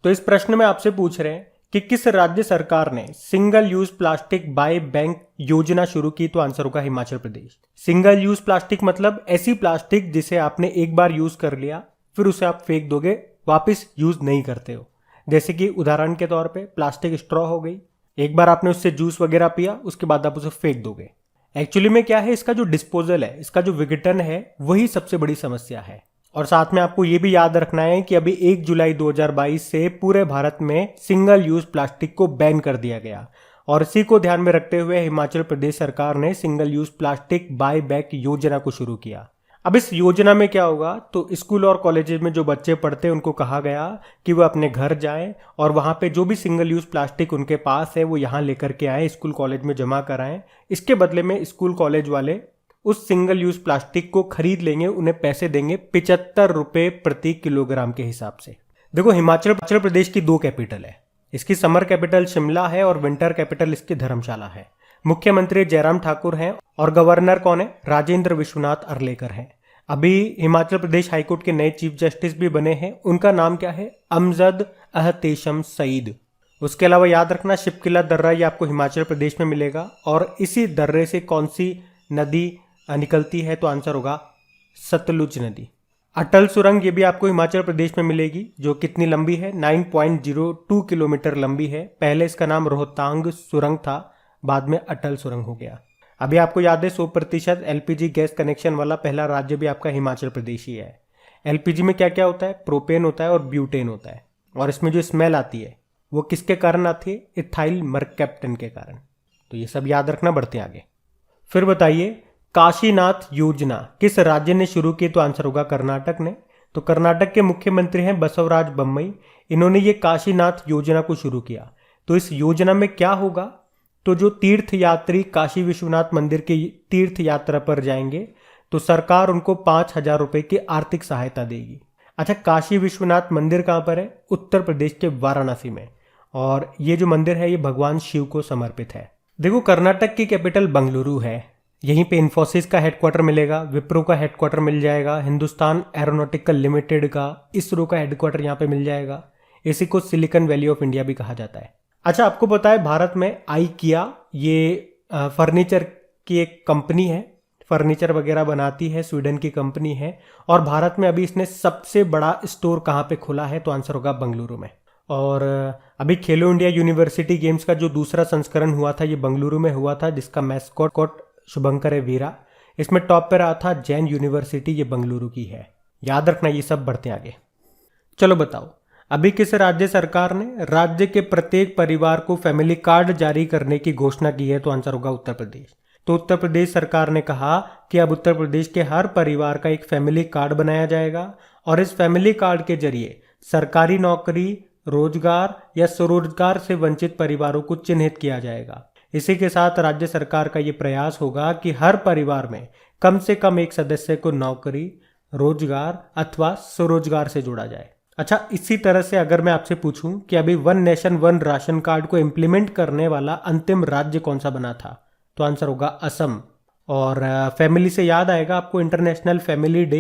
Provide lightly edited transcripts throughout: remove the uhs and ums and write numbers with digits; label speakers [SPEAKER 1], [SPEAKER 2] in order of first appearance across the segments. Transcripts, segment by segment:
[SPEAKER 1] तो इस प्रश्न में आपसे पूछ रहे हैं कि किस राज्य सरकार ने single use plastic by bank योजना शुरू की। तो आंसर होगा Himachal Pradesh. Single use plastic मतलब ऐसी प्लास्टिक जिसे आपने एक बार यूज कर लिया फिर उसे आप फेंक दोगे, वापस यूज नहीं करते हो। जैसे कि उदाहरण के तौर पे प्लास्टिक स्ट्रॉ हो गई, एक बार आपने उससे जूस वगैरह पिया, उसके बाद आप उसे फेंक दोगे। एक्चुअली में क्या है, इसका जो डिस्पोजल है, इसका जो विघटन है, वही सबसे बड़ी समस्या है। और साथ में आपको ये भी याद रखना है कि अभी 1 जुलाई 2022 से पूरे भारत में सिंगल यूज प्लास्टिक को बैन कर दिया गया। और इसी को ध्यान में रखते हुए हिमाचल प्रदेश सरकार ने single use plastic buy back योजना को शुरू किया। अब इस योजना में क्या होगा, तो स्कूल और कॉलेजेस में जो बच्चे पढ़ते हैं उनको कहा गया कि वो अपने घर जाएं और वहां पे जो भी सिंगल यूज प्लास्टिक उनके पास है वो यहाँ लेकर के आए, स्कूल कॉलेज में जमा कराएं। इसके बदले में स्कूल कॉलेज वाले उस सिंगल यूज प्लास्टिक को खरीद लेंगे, उन्हें पैसे देंगे 75 रुपए प्रति किलोग्राम के हिसाब से। देखो, हिमाचल प्रदेश की 2 कैपिटल है। इसकी समर कैपिटल शिमला है और विंटर कैपिटल इसकी धर्मशाला है। मुख्यमंत्री जयराम ठाकुर हैं और गवर्नर कौन है, राजेंद्र विश्वनाथ अर्लेकर हैं। अभी हिमाचल प्रदेश हाईकोर्ट के नए चीफ जस्टिस भी बने हैं, उनका नाम क्या है, अमजद अहतेशम सईद। उसके अलावा याद रखना शिपकिला दर्रा ये आपको हिमाचल प्रदेश में मिलेगा। और इसी दर्रे से कौन सी नदी निकलती है, तो आंसर होगा सतलुज नदी। अटल सुरंग ये भी आपको हिमाचल प्रदेश में मिलेगी, जो कितनी लंबी है, 9.02 किलोमीटर लंबी है। पहले इसका नाम रोहतांग सुरंग था, बाद में अटल सुरंग हो गया। अभी आपको याद है 100% एलपीजी गैस कनेक्शन वाला पहला राज्य भी आपका हिमाचल प्रदेश ही है। एलपीजी में क्या क्या होता है, प्रोपेन होता है और ब्यूटेन होता है। और इसमें जो स्मेल आती है वो किसके कारण आती है, इथाइल मर्कैप्टन के कारण। तो ये सब याद रखना, बढ़ते आगे। फिर बताइए, काशीनाथ योजना किस राज्य ने शुरू की, तो आंसर होगा कर्नाटक ने। तो कर्नाटक के मुख्यमंत्री हैं बसवराज बम्मई। इन्होंने ये काशीनाथ योजना को शुरू किया। तो इस योजना में क्या होगा, तो जो तीर्थ यात्री काशी विश्वनाथ मंदिर की तीर्थ यात्रा पर जाएंगे तो सरकार उनको 5,000 रुपए की आर्थिक सहायता देगी। अच्छा, काशी विश्वनाथ मंदिर कहाँ पर है, उत्तर प्रदेश के वाराणसी में। और ये जो मंदिर है ये भगवान शिव को समर्पित है। देखो, कर्नाटक की कैपिटल बंगलुरु है। यहीं पे इन्फोसिस का हेडक्वार्टर मिलेगा, विप्रो का हेडक्वार्टर मिल जाएगा, हिंदुस्तान एरोनॉटिकल लिमिटेड का, इसरो का हेडक्वार्टर यहाँ पे मिल जाएगा। इसी को सिलिकॉन वैली ऑफ इंडिया भी कहा जाता है। अच्छा, आपको पता है भारत में आईकिया ये फर्नीचर की एक कंपनी है, फर्नीचर वगैरह बनाती है, स्वीडन की कंपनी है। और भारत में अभी इसने सबसे बड़ा स्टोर कहाँ पे खोला है, तो आंसर होगा बंगलुरु में। और अभी खेलो इंडिया यूनिवर्सिटी गेम्स का जो दूसरा संस्करण हुआ था ये बंगलुरु में हुआ था, जिसका मैस्कॉट शुभंकर वीरा। इसमें टॉप पे रहा था जैन यूनिवर्सिटी, ये बंगलुरु की है। याद रखना ये सब, बढ़ते आगे। चलो बताओ, अभी किस राज्य सरकार ने राज्य के प्रत्येक परिवार को फैमिली कार्ड जारी करने की घोषणा की है, तो आंसर होगा उत्तर प्रदेश। तो उत्तर प्रदेश सरकार ने कहा कि अब उत्तर प्रदेश के हर परिवार का एक फैमिली कार्ड बनाया जाएगा और इस फैमिली कार्ड के जरिए सरकारी नौकरी, रोजगार या स्वरोजगार से वंचित परिवारों को चिन्हित किया जाएगा। इसी के साथ राज्य सरकार का ये प्रयास होगा कि हर परिवार में कम से कम एक सदस्य को नौकरी, रोजगार अथवा स्वरोजगार से जोड़ा जाए। अच्छा, इसी तरह से अगर मैं आपसे पूछूं कि अभी 1 नेशन 1 राशन कार्ड को इम्प्लीमेंट करने वाला अंतिम राज्य कौन सा बना था, तो आंसर होगा असम। और फैमिली से याद आएगा आपको, इंटरनेशनल फैमिली डे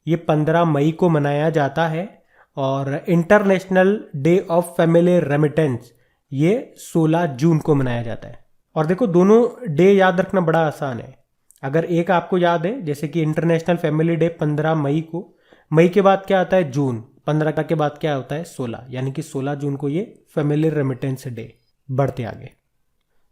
[SPEAKER 1] ये 15 मई को मनाया जाता है। और international day of family remittance ये 16 जून को मनाया जाता है। और देखो, दोनों डे याद रखना बड़ा आसान है। अगर एक आपको याद है, जैसे कि इंटरनेशनल फैमिली डे 15 मई को, मई के बाद क्या आता है, जून, 15 के बाद क्या होता है, 16, यानी कि 16 जून को ये फैमिली रेमिटेंस डे। बढ़ते आगे।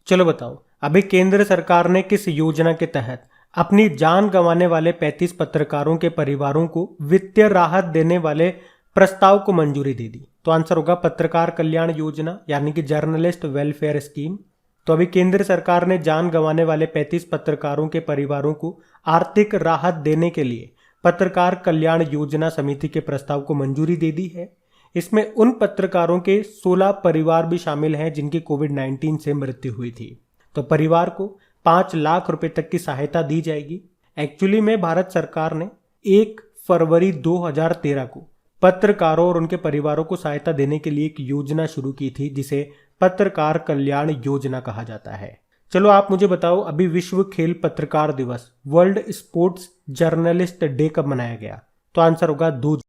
[SPEAKER 1] चलो बताओ, अभी केंद्र सरकार ने किस योजना के तहत अपनी जान गंवाने वाले 35 पत्रकारों के परिवारों को वित्तीय राहत देने वाले प्रस्ताव को मंजूरी दे दी, तो आंसर होगा पत्रकार कल्याण योजना, यानी कि जर्नलिस्ट वेलफेयर स्कीम। तो अभी केंद्र सरकार ने जान गंवाने वाले 35 पत्रकारों के परिवारों को आर्थिक राहत देने के लिए पत्रकार कल्याण योजना समिति के प्रस्ताव को मंजूरी दे दी है। इसमें उन पत्रकारों के 16 परिवार भी शामिल हैं जिनकी कोविड-19 से मृत्यु हुई थी। तो परिवार को 5 लाख रुपए तक की सहायता दी जाएगी। एक्चुअली में भारत सरकार ने 1 फरवरी 2013 को पत्रकारों और उनके परिवारों को सहायता देने के लिए एक योजना शुरू की थी जिसे पत्रकार कल्याण योजना कहा जाता है। चलो आप मुझे बताओ, अभी विश्व खेल पत्रकार दिवस, वर्ल्ड स्पोर्ट्स जर्नलिस्ट डे कब मनाया गया, तो आंसर होगा 2 जून।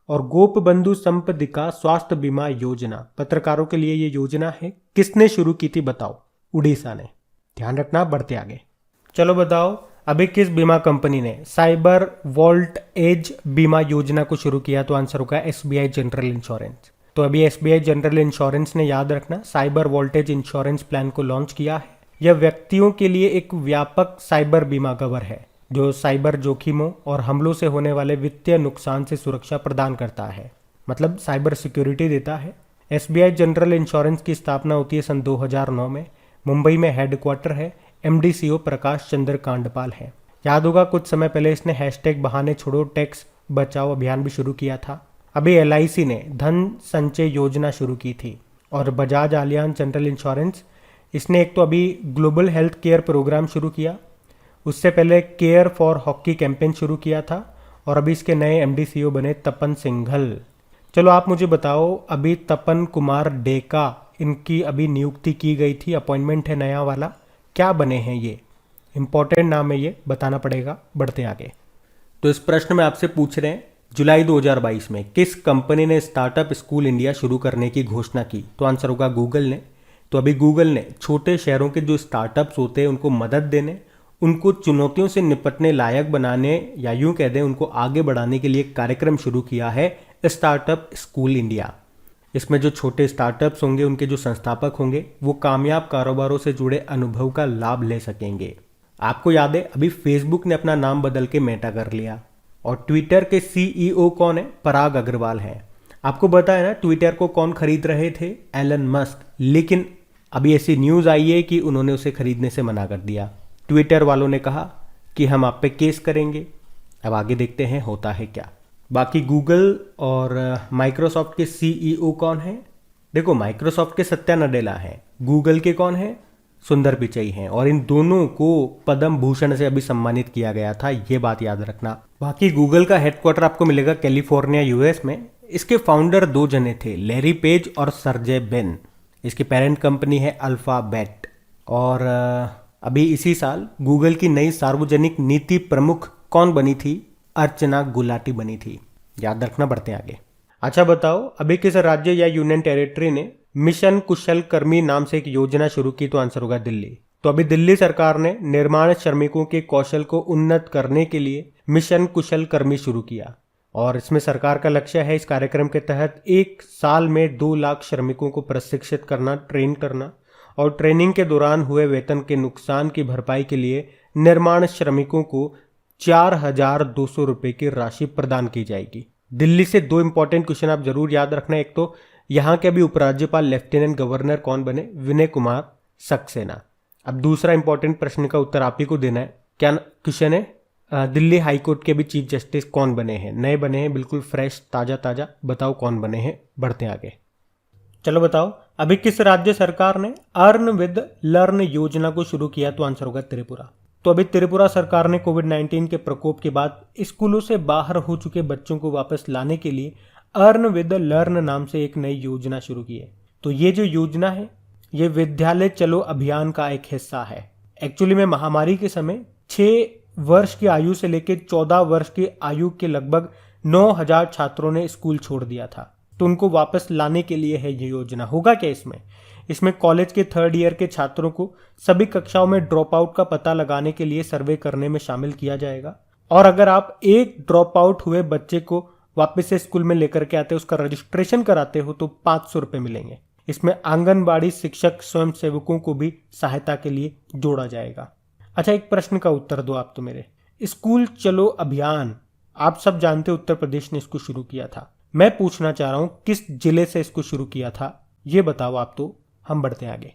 [SPEAKER 1] और गोप बंधु संपदिका स्वास्थ्य बीमा योजना, पत्रकारों के लिए ये योजना है, किसने शुरू की थी बताओ? उड़ीसा ने। ध्यान रखना, बढ़ते आगे। चलो बताओ, अभी किस बीमा कंपनी ने साइबर वॉल्ट एज बीमा योजना को शुरू किया? तो आंसर होगा एसबीआई जनरल इंश्योरेंस। तो अभी एसबीआई जनरल इंश्योरेंस ने, याद रखना, साइबर वोल्टेज इंश्योरेंस प्लान को लॉन्च किया है। यह व्यक्तियों के लिए एक व्यापक साइबर बीमा कवर है जो साइबर जोखिमों और हमलों से होने वाले वित्तीय नुकसान से सुरक्षा प्रदान करता है, मतलब साइबर सिक्योरिटी देता है। एसबीआई जनरल इंश्योरेंस की स्थापना होती है सन 2009 में। मुंबई में हेडक्वार्टर है। एमडी सीईओ प्रकाश चंद्र कांडपाल है। याद होगा कुछ समय पहले इसने हैशटैग बहाने छोड़ो टैक्स बचाओ अभियान भी शुरू किया था। अभी एलआईसी ने धन संचय योजना शुरू की थी और बजाज आलियांज जनरल इंश्योरेंस, इसने एक तो अभी ग्लोबल हेल्थ केयर प्रोग्राम शुरू किया, उससे पहले केयर फॉर हॉकी कैंपेन शुरू किया था और अभी इसके नए एमडी सीईओ बने तपन सिंघल। चलो आप मुझे बताओ, अभी तपन कुमार डेका, इनकी अभी नियुक्ति की गई थी, अपॉइंटमेंट है नया वाला, क्या बने हैं ये? इंपॉर्टेंट नाम है ये, बताना पड़ेगा। बढ़ते आगे। तो इस प्रश्न में आपसे पूछ रहे हैं, जुलाई 2022 में किस कंपनी ने स्टार्टअप स्कूल इंडिया शुरू करने की घोषणा की? तो आंसर होगा गूगल ने। तो अभी गूगल ने छोटे शहरों के जो स्टार्टअप्स होते हैं उनको मदद देने, उनको चुनौतियों से निपटने लायक बनाने, या यूं कह दें उनको आगे बढ़ाने के लिए एक कार्यक्रम शुरू किया है, स्टार्टअप स्कूल इंडिया। इसमें जो छोटे स्टार्टअप्स होंगे, उनके जो संस्थापक होंगे, वो कामयाब कारोबारों से जुड़े अनुभव का लाभ ले सकेंगे। आपको याद है अभी फेसबुक ने अपना नाम बदल के मेटा कर लिया और ट्विटर के सीईओ कौन है? पराग अग्रवाल है। आपको पता है ना ट्विटर को कौन खरीद रहे थे? Elon Musk. लेकिन अभी ऐसी न्यूज आई है कि उन्होंने उसे खरीदने से मना कर दिया। ट्विटर वालों ने कहा कि हम आप पे केस करेंगे। अब आगे देखते हैं होता है क्या। बाकी गूगल और माइक्रोसॉफ्ट के सीईओ कौन है? देखो, माइक्रोसॉफ्ट के सत्या नडेला हैं, गूगल के कौन है? सुंदर पिचई हैं, और इन दोनों को पद्म भूषण से अभी सम्मानित किया गया था, ये बात याद रखना। बाकी गूगल का हेडक्वार्टर आपको मिलेगा कैलिफोर्निया यूएस में। इसके फाउंडर दो जने थे, लैरी पेज और सर्जे ब्रिन। इसकी पेरेंट कंपनी है अल्फाबेट। और अभी इसी साल गूगल की नई सार्वजनिक नीति प्रमुख कौन बनी थी? अर्चना गुलाटी बनी थी, याद रखना। बढ़ते आगे। अच्छा बताओ, अभी किस राज्य या यूनियन टेरिटरी ने मिशन कुशल कर्मी नाम से एक योजना शुरू की? तो आंसर होगा दिल्ली। तो अभी दिल्ली सरकार ने निर्माण श्रमिकों के कौशल को उन्नत करने के लिए मिशन कुशल कर्मी शुरू किया और इसमें सरकार का लक्ष्य है इस कार्यक्रम के तहत एक साल में 2 लाख श्रमिकों को प्रशिक्षित करना, ट्रेन करना, और ट्रेनिंग के दौरान हुए वेतन के नुकसान की भरपाई के लिए निर्माण श्रमिकों को 4,200 रुपए की राशि प्रदान की जाएगी। दिल्ली से 2 इंपॉर्टेंट क्वेश्चन आप जरूर याद रखना। एक तो यहाँ के अभी उपराज्यपाल लेफ्टिनेंट गवर्नर कौन बने? विनय कुमार सक्सेना। अब दूसरा इंपॉर्टेंट प्रश्न का उत्तर आप ही को देना है। क्या क्वेश्चन है? दिल्ली हाईकोर्ट के भी चीफ जस्टिस कौन बने हैं? नए बने हैं, बिल्कुल फ्रेश, ताजा ताजा। बताओ कौन बने हैं। बढ़ते आगे। चलो बताओ, अभी किस राज्य सरकार ने अर्न विद लर्न योजना को शुरू किया? तो आंसर होगा त्रिपुरा। तो अभी त्रिपुरा सरकार ने कोविड-19 के प्रकोप के बाद स्कूलों से बाहर हो चुके बच्चों को वापस लाने के लिए अर्न विद लर्न नाम से एक नई योजना शुरू की है। तो ये जो योजना है, ये विद्यालय चलो अभियान का एक हिस्सा है। एक्चुअली में महामारी के समय 6 वर्ष की आयु से लेकर 14 वर्ष की आयु के लगभग 9,000 छात्रों ने स्कूल छोड़ दिया था। तो उनको वापस लाने के लिए है ये योजना। होगा क्या इसमें कॉलेज के 3rd ईयर के छात्रों को सभी कक्षाओं में ड्रॉप आउट का पता लगाने के लिए सर्वे करने में शामिल किया जाएगा। और अगर आप एक ड्रॉप आउट हुए बच्चे को वापस से स्कूल में लेकर के आते हो, उसका रजिस्ट्रेशन कराते हो, तो 500 रुपए मिलेंगे। इसमें आंगनबाड़ी शिक्षक स्वयं सेवकों को भी सहायता के लिए जोड़ा जाएगा। अच्छा, एक प्रश्न का उत्तर दो आप तो मेरे। स्कूल चलो अभियान, आप सब जानते हो उत्तर प्रदेश ने इसको शुरू किया था। मैं पूछना चाह रहा हूं किस जिले से इसको शुरू किया था, ये बताओ आप तो। हम बढ़ते आगे।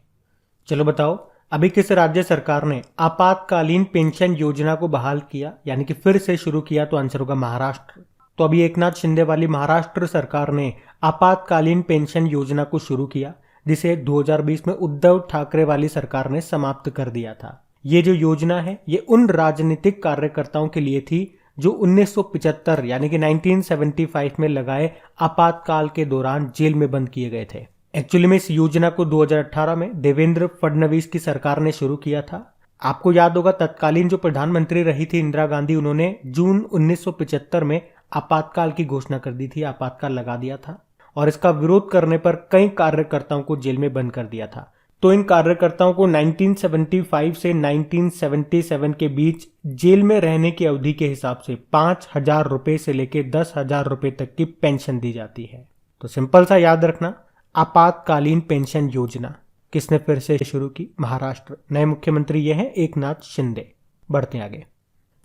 [SPEAKER 1] चलो बताओ, अभी किस राज्य सरकार ने आपातकालीन पेंशन योजना को बहाल किया, यानी कि फिर से शुरू किया? तो आंसर होगा महाराष्ट्र। तो अभी एकनाथ शिंदे वाली महाराष्ट्र सरकार ने आपातकालीन पेंशन योजना को शुरू किया, जिसे 2020 में उद्धव ठाकरे वाली सरकार ने समाप्त कर दिया था। ये जो योजना है, ये उन राजनीतिक कार्यकर्ताओं के लिए थी जो 1975 यानी कि 1975 में लगाए आपातकाल के दौरान जेल में बंद किए गए थे। एक्चुअली में इस योजना को 2018 में देवेंद्र फडणवीस की सरकार ने शुरू किया था। आपको याद होगा तत्कालीन जो प्रधानमंत्री रही थी इंदिरा गांधी, उन्होंने जून 1975 में आपातकाल की घोषणा कर दी थी, आपातकाल लगा दिया था और इसका विरोध करने पर कई कार्यकर्ताओं को जेल में बंद कर दिया था। तो इन कार्यकर्ताओं को 1975 से 1977 के बीच जेल में रहने की अवधि के हिसाब से 5,000 रुपए से लेकर 10,000 रुपए तक की पेंशन दी जाती है। तो सिंपल सा याद रखना, आपातकालीन पेंशन योजना किसने फिर से शुरू की? महाराष्ट्र। नए मुख्यमंत्री ये हैं एकनाथ शिंदे। बढ़ते आगे।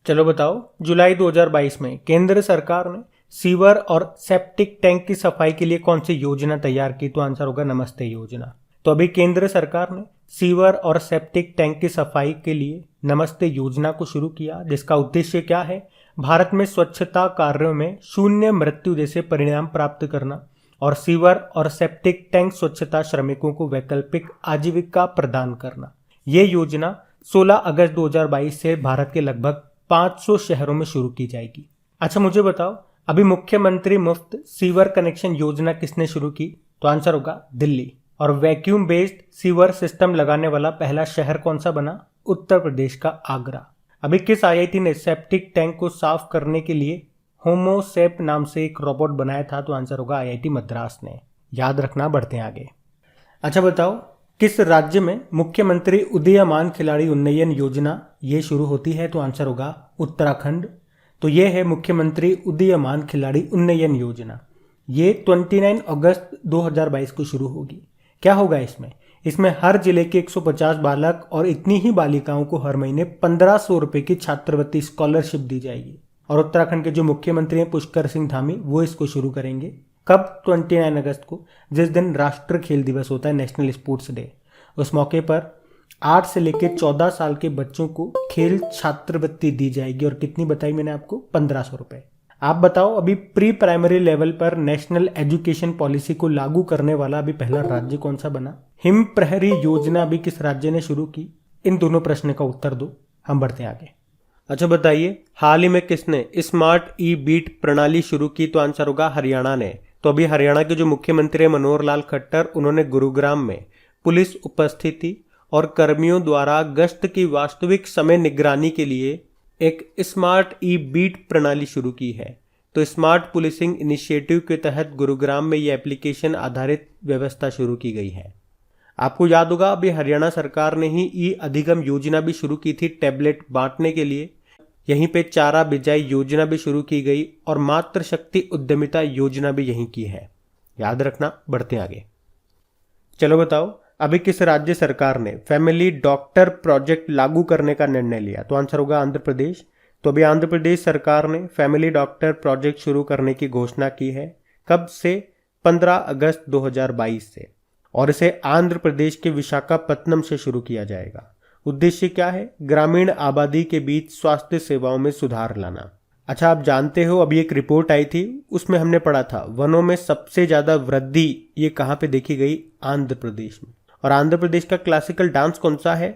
[SPEAKER 1] चलो बताओ, जुलाई 2022 में केंद्र सरकार ने सीवर और सेप्टिक टैंक की सफाई के लिए कौन सी योजना तैयार की? तो आंसर होगा नमस्ते योजना। तो अभी केंद्र सरकार ने सीवर और सेप्टिक टैंक की सफाई के लिए नमस्ते योजना को शुरू किया, जिसका उद्देश्य क्या है? भारत में स्वच्छता कार्यों में शून्य मृत्यु जैसे परिणाम प्राप्त करना और सीवर और सेप्टिक टैंक स्वच्छता श्रमिकों को वैकल्पिक आजीविका प्रदान करना। ये योजना 16 अगस्त 2022 से भारत के लगभग 500 शहरों में शुरू की जाएगी। अच्छा मुझे बताओ, अभी मुख्यमंत्री मुफ्त सीवर कनेक्शन योजना किसने शुरू की? तो आंसर होगा दिल्ली। और वैक्यूम बेस्ड सीवर सिस्टम लगाने वाला पहला शहर कौन सा बना? उत्तर प्रदेश का आगरा। अभी किस आईआईटी ने सेप्टिक टैंक को साफ करने के लिए होमोसेप नाम से एक रोबोट बनाया था? तो आंसर होगा आईआईटी मद्रास ने। याद रखना। बढ़ते हैं आगे। अच्छा बताओ, किस राज्य में मुख्यमंत्री उदीयमान खिलाड़ी उन्नयन योजना ये शुरू होती है? तो आंसर होगा उत्तराखंड। तो ये है मुख्यमंत्री उदीयमान खिलाड़ी उन्नयन योजना। ये 29 अगस्त 2022 को शुरू होगी। क्या होगा इसमें हर जिले के 150 बालक और इतनी ही बालिकाओं को हर महीने 1,500 रुपए की छात्रवृत्ति स्कॉलरशिप दी जाएगी। और उत्तराखंड के जो मुख्यमंत्री हैं पुष्कर सिंह धामी, वो इसको शुरू करेंगे। कब? 29 अगस्त को, जिस दिन राष्ट्रीय खेल दिवस होता है, नेशनल स्पोर्ट्स डे। उस मौके पर 8 से लेकर 14 साल के बच्चों को खेल छात्रवृत्ति दी जाएगी। और कितनी बताई मैंने आपको? 1,500 रुपए। आप बताओ, अभी प्री प्राइमरी लेवल पर नेशनल एजुकेशन पॉलिसी को लागू करने वाला अभी पहला राज्य कौन सा बना? हिम प्रहरी योजना अभी किस राज्य ने शुरू की? इन दोनों प्रश्न का उत्तर दो। हम बढ़ते हैं आगे। अच्छा बताइए, हाल ही में किसने स्मार्ट ई बीट प्रणाली शुरू की? तो आंसर होगा हरियाणा ने। तो अभी हरियाणा के जो मुख्यमंत्री मनोहर लाल खट्टर, उन्होंने गुरुग्राम में पुलिस उपस्थिति और कर्मियों द्वारा गश्त की वास्तविक समय निगरानी के लिए एक स्मार्ट ई बीट प्रणाली शुरू की है। तो स्मार्ट पुलिसिंग इनिशिएटिव के तहत गुरुग्राम में ये एप्लीकेशन आधारित व्यवस्था शुरू की गई है। आपको याद होगा, अभी हरियाणा सरकार ने ही ई अधिगम योजना भी शुरू की थी टैबलेट बांटने के लिए। यहीं पे चारा बिजाई योजना भी शुरू की गई और मातृ शक्ति उद्यमिता योजना भी यहीं की है। याद रखना। बढ़ते आगे। चलो बताओ, अभी किस राज्य सरकार ने फैमिली डॉक्टर प्रोजेक्ट लागू करने का निर्णय लिया? तो आंसर होगा आंध्र प्रदेश। तो अभी आंध्र प्रदेश सरकार ने फैमिली डॉक्टर प्रोजेक्ट शुरू करने की घोषणा की है। कब से? 15 अगस्त 2022 से। और इसे आंध्र प्रदेश के विशाखापत्तनम से शुरू किया जाएगा। उद्देश्य क्या है? ग्रामीण आबादी के बीच स्वास्थ्य सेवाओं में सुधार लाना। अच्छा, आप जानते हो, अभी एक रिपोर्ट आई थी, उसमें हमने पढ़ा था वनों में सबसे ज्यादा वृद्धि ये कहाँ पे देखी गई? आंध्र प्रदेश में। और आंध्र प्रदेश का क्लासिकल डांस कौन सा है?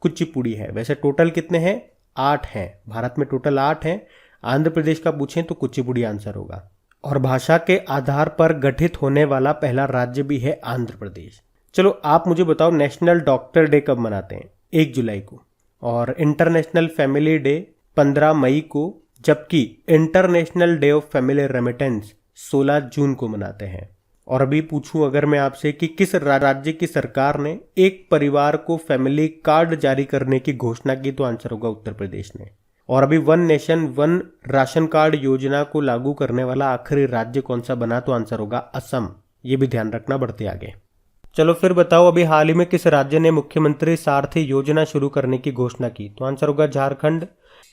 [SPEAKER 1] कुचिपुड़ी है। वैसे टोटल कितने हैं? 8 हैं। भारत में टोटल 8 हैं। आंध्र प्रदेश का पूछें तो कुचिपुड़ी आंसर होगा। और भाषा के आधार पर गठित होने वाला पहला राज्य भी है आंध्र प्रदेश। चलो आप मुझे बताओ, नेशनल डॉक्टर डे कब मनाते हैं? 1 जुलाई को। और इंटरनेशनल फैमिली डे 15 मई को, जबकि international day of family remittance 16 जून को मनाते हैं। और अभी पूछूं अगर मैं आपसे कि किस राज्य की सरकार ने एक परिवार को फैमिली कार्ड जारी करने की घोषणा की? तो आंसर होगा उत्तर प्रदेश ने। और अभी one nation one ration card योजना को लागू करने वाला आखिरी राज्य कौन सा बना? तो आंसर होगा असम। ये भी ध्यान रखना। बढ़ते आगे। चलो फिर बताओ, अभी हाल ही में किस राज्य ने मुख्यमंत्री सारथी योजना शुरू करने की घोषणा की? तो आंसर होगा झारखंड।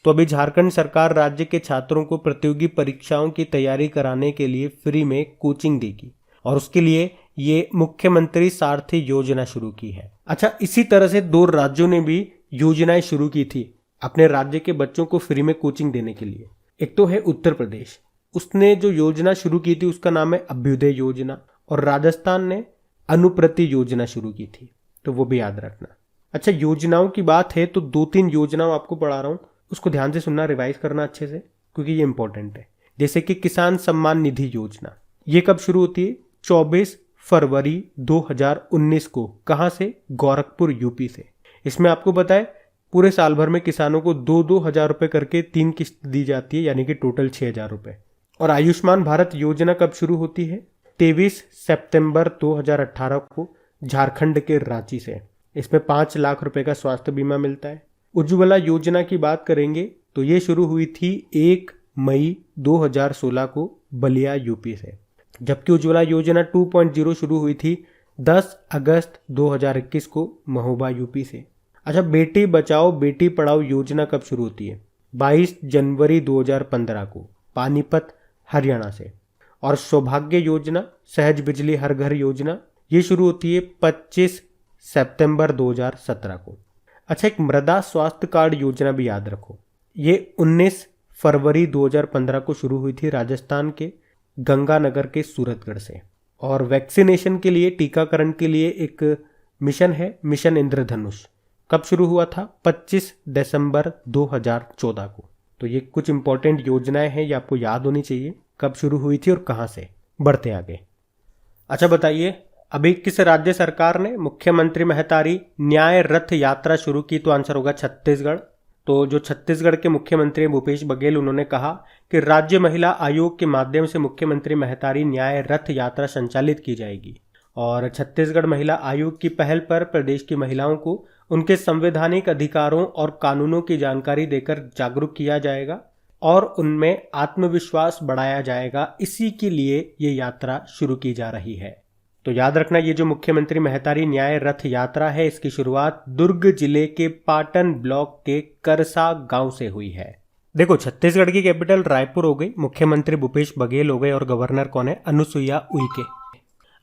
[SPEAKER 1] तो अभी झारखंड सरकार राज्य के छात्रों को प्रतियोगी परीक्षाओं की तैयारी कराने के लिए फ्री में कोचिंग देगी और उसके लिए ये मुख्यमंत्री सारथी योजना शुरू की है। अच्छा, इसी तरह से 2 राज्यों ने भी योजनाएं शुरू की थी अपने राज्य के बच्चों को फ्री में कोचिंग देने के लिए। एक तो है उत्तर प्रदेश, उसने जो योजना शुरू की थी उसका नाम है अभ्युदय योजना। और राजस्थान ने अनुप्रति योजना शुरू की थी, तो वो भी याद रखना। अच्छा, योजनाओं की बात है तो 2-3 योजनाओं आपको पढ़ा रहा हूँ, उसको ध्यान से सुनना, रिवाइज करना अच्छे से, क्योंकि ये इंपॉर्टेंट है। जैसे कि किसान सम्मान निधि योजना, ये कब शुरू होती है? 24 फरवरी 2019 को। कहाँ से? गोरखपुर, यूपी से। इसमें आपको पता है पूरे साल भर में किसानों को 2-2 हज़ार रुपये करके 3 किस्त दी जाती है, यानी कि टोटल 6,000 रुपये। और आयुष्मान भारत योजना कब शुरू होती है? 23 सितंबर 2018 को झारखंड के रांची से। इसमें 5 लाख रुपए का स्वास्थ्य बीमा मिलता है। उज्ज्वला योजना की बात करेंगे तो ये शुरू हुई थी 1 मई 2016 को बलिया यूपी से, जबकि उज्ज्वला योजना 2.0 शुरू हुई थी 10 अगस्त 2021 को महोबा यूपी से। अच्छा, बेटी बचाओ बेटी पढ़ाओ योजना कब शुरू होती है? 22 जनवरी 2015 को पानीपत हरियाणा से। और सौभाग्य योजना, सहज बिजली हर घर योजना, ये शुरू होती है 25 सितंबर 2017 को। अच्छा, एक मृदा स्वास्थ्य कार्ड योजना भी याद रखो, ये 19 फरवरी 2015 को शुरू हुई थी राजस्थान के गंगानगर के सूरतगढ़ से। और वैक्सीनेशन के लिए, टीकाकरण के लिए एक मिशन है, मिशन इंद्रधनुष, कब शुरू हुआ था? 25 दिसंबर 2014 को। तो ये कुछ इंपॉर्टेंट योजनाएं हैं, ये आपको याद होनी चाहिए, कब शुरू हुई थी और कहाँ से। बढ़ते आगे। अच्छा बताइए, अभी किस राज्य सरकार ने मुख्यमंत्री महतारी न्याय रथ यात्रा शुरू की? तो आंसर होगा छत्तीसगढ़। तो जो छत्तीसगढ़ के मुख्यमंत्री भूपेश बघेल, उन्होंने कहा कि राज्य महिला आयोग के माध्यम से मुख्यमंत्री महतारी न्याय रथ यात्रा संचालित की जाएगी। और छत्तीसगढ़ महिला आयोग की पहल पर प्रदेश की महिलाओं को उनके संवैधानिक अधिकारों और कानूनों की जानकारी देकर जागरूक किया जाएगा और उनमें आत्मविश्वास बढ़ाया जाएगा। इसी के लिए ये यात्रा शुरू की जा रही है। तो याद रखना, ये जो मुख्यमंत्री महतारी न्याय रथ यात्रा है, इसकी शुरुआत दुर्ग जिले के पाटन ब्लॉक के करसा गांव से हुई है। देखो, छत्तीसगढ़ की कैपिटल रायपुर हो गई, मुख्यमंत्री भूपेश बघेल हो गए और गवर्नर कौन है? अनुसुईया उइके।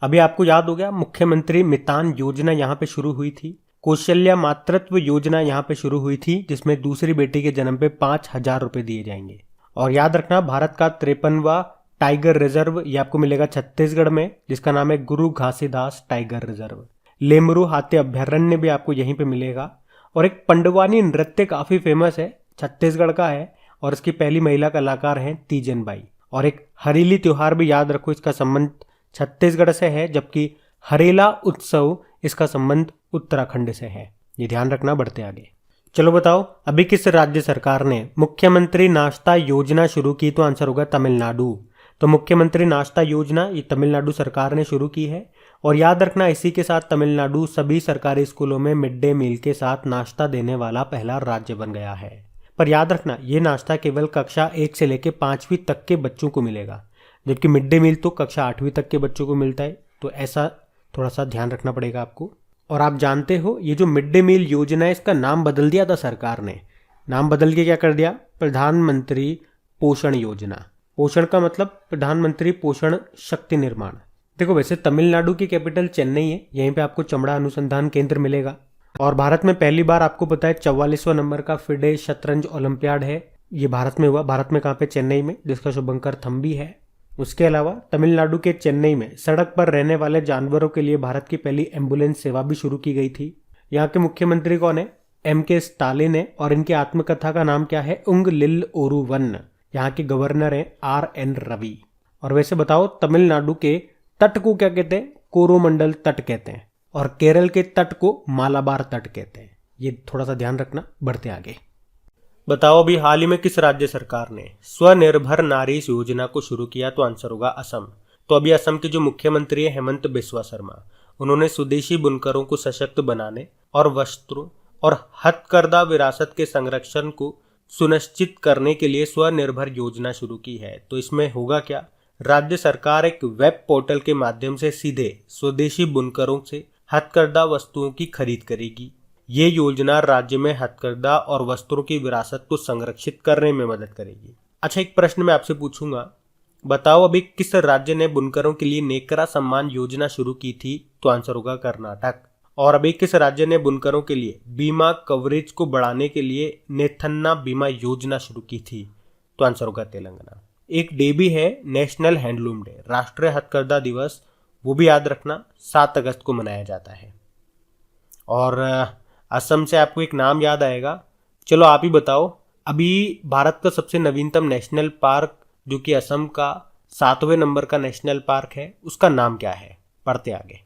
[SPEAKER 1] अभी आपको याद हो गया, मुख्यमंत्री मितान योजना यहाँ पे शुरू हुई थी। कौशल्या मातृत्व योजना यहाँ पे शुरू हुई थी, जिसमें दूसरी बेटी के जन्म पे 5,000 रुपए दिए जाएंगे। और याद रखना, भारत का 53वां टाइगर रिजर्व ये आपको मिलेगा छत्तीसगढ़ में, जिसका नाम है गुरु घासीदास टाइगर रिजर्व। लेमरू हाथी अभ्यारण्य भी आपको यहीं पे मिलेगा। और एक पंडवानी नृत्य काफी फेमस है, छत्तीसगढ़ का है, और इसकी पहली महिला कलाकार हैं तीजन बाई। और एक हरेली त्योहार भी याद रखो, इसका संबंध छत्तीसगढ़ से है, जबकि हरेला उत्सव इसका संबंध उत्तराखंड से है। ये ध्यान रखना। बढ़ते आगे। चलो बताओ, अभी किस राज्य सरकार ने मुख्यमंत्री नाश्ता योजना शुरू की? तो आंसर होगा तमिलनाडु। तो मुख्यमंत्री नाश्ता योजना ये तमिलनाडु सरकार ने शुरू की है। और याद रखना, इसी के साथ तमिलनाडु सभी सरकारी स्कूलों में मिड डे मील के साथ नाश्ता देने वाला पहला राज्य बन गया है। पर याद रखना, ये नाश्ता केवल कक्षा 1 से लेकर 5वीं तक के बच्चों को मिलेगा, जबकि मिड डे मील तो कक्षा 8वीं तक के बच्चों को मिलता है। तो ऐसा थोड़ा सा ध्यान रखना पड़ेगा आपको। और आप जानते हो, ये जो मिड डे मील योजना है, इसका नाम बदल दिया था सरकार ने। नाम बदल के क्या कर दिया? प्रधानमंत्री पोषण योजना। पोषण का मतलब प्रधानमंत्री पोषण शक्ति निर्माण। देखो, वैसे तमिलनाडु की कैपिटल चेन्नई है, यहीं पे आपको चमड़ा अनुसंधान केंद्र मिलेगा। और भारत में पहली बार आपको पता है 44वां नंबर का फिडे शतरंज ओलंपियाड है, ये भारत में हुआ। भारत में कहाँ पे? चेन्नई में, जिसका शुभंकर थम्बी है। उसके अलावा तमिलनाडु के चेन्नई में सड़क पर रहने वाले जानवरों के लिए भारत की पहली एम्बुलेंस सेवा भी शुरू की गई थी। यहाँ के मुख्यमंत्री कौन है? MK स्टालिन है। और इनकी आत्मकथा का नाम क्या है? उंग लिल ओरुवन। यहाँ के गवर्नर हैं RN रवि। और वैसे बताओ, तमिलनाडु के तट को क्या कहते हैं? कोरोमंडल तट कहते हैं। और केरल के तट को मालाबार तट कहते हैं। ये थोड़ा सा ध्यान रखना। बढ़ते आगे। बताओ, अभी हाल ही में किस राज्य सरकार ने स्वनिर्भर नारी योजना को शुरू किया? तो आंसर होगा असम। तो अभी असम के जो मुख्यमंत्री है हेमंत बिस्वा शर्मा, उन्होंने स्वदेशी बुनकरों को सशक्त बनाने और वस्त्रों और हथकरघा विरासत के संरक्षण को सुनिश्चित करने के लिए स्वनिर्भर योजना शुरू की है। तो इसमें होगा क्या? राज्य सरकार एक वेब पोर्टल के माध्यम से सीधे स्वदेशी बुनकरों से हथकरघा वस्तुओं की खरीद करेगी। ये योजना राज्य में हथकरघा और वस्त्रों की विरासत को संरक्षित करने में मदद करेगी। अच्छा, एक प्रश्न मैं आपसे पूछूंगा, बताओ अभी किस राज्य ने बुनकरों के लिए नेकरा सम्मान योजना शुरू की थी? तो आंसर होगा कर्नाटक। और अभी किस राज्य ने बुनकरों के लिए बीमा कवरेज को बढ़ाने के लिए नेथन्ना बीमा योजना शुरू की थी? तो आंसर होगा तेलंगाना। एक डे भी है, नेशनल हैंडलूम डे, राष्ट्रीय हथकरघा दिवस, वो भी याद रखना 7 अगस्त को मनाया जाता है। और असम से आपको एक नाम याद आएगा, चलो आप ही बताओ, अभी भारत का सबसे नवीनतम नेशनल पार्क जो कि असम का 7वें नंबर का नेशनल पार्क है, उसका नाम क्या है? पढ़ते आगे।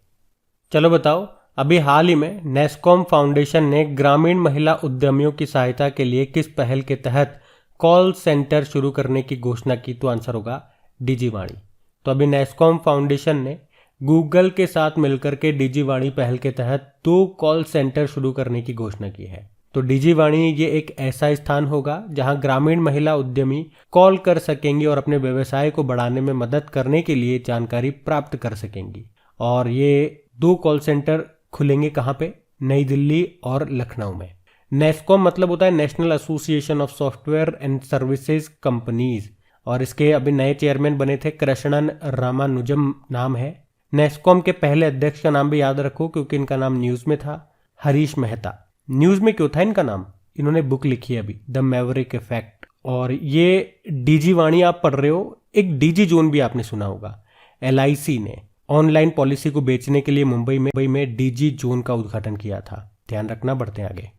[SPEAKER 1] चलो बताओ, अभी हाल ही में नेस्कॉम फाउंडेशन ने ग्रामीण महिला उद्यमियों की सहायता के लिए किस पहल के तहत कॉल सेंटर शुरू करने की घोषणा की? तो आंसर होगा डिजीवाणी। तो अभी नेस्कॉम फाउंडेशन ने गूगल के साथ मिलकर के डिजीवाणी पहल के तहत 2 कॉल सेंटर शुरू करने की घोषणा की है। तो डिजीवाणी ये एक ऐसा स्थान होगा जहां ग्रामीण महिला उद्यमी कॉल कर सकेंगी और अपने व्यवसाय को बढ़ाने में मदद करने के लिए जानकारी प्राप्त कर सकेंगी। और ये 2 कॉल सेंटर खुलेंगे कहाँ पे? नई दिल्ली और लखनऊ में। नेस्कॉम मतलब होता है national association of software and services companies, और इसके अभी नए चेयरमैन बने थे कृष्णन रामानुजम नाम है। नेस्कॉम के पहले अध्यक्ष का नाम भी याद रखो क्योंकि इनका नाम न्यूज में था, हरीश मेहता। न्यूज में क्यों था इनका नाम? इन्होंने बुक लिखी है अभी, द मैवरिक इफेक्ट। और ये डिजीवाणी आप पढ़ रहे हो, एक डिजी जोन भी आपने सुना होगा। LIC ने ऑनलाइन पॉलिसी को बेचने के लिए मुंबई में डिजी जोन का उद्घाटन किया था। ध्यान रखना, बढ़ते हैं आगे।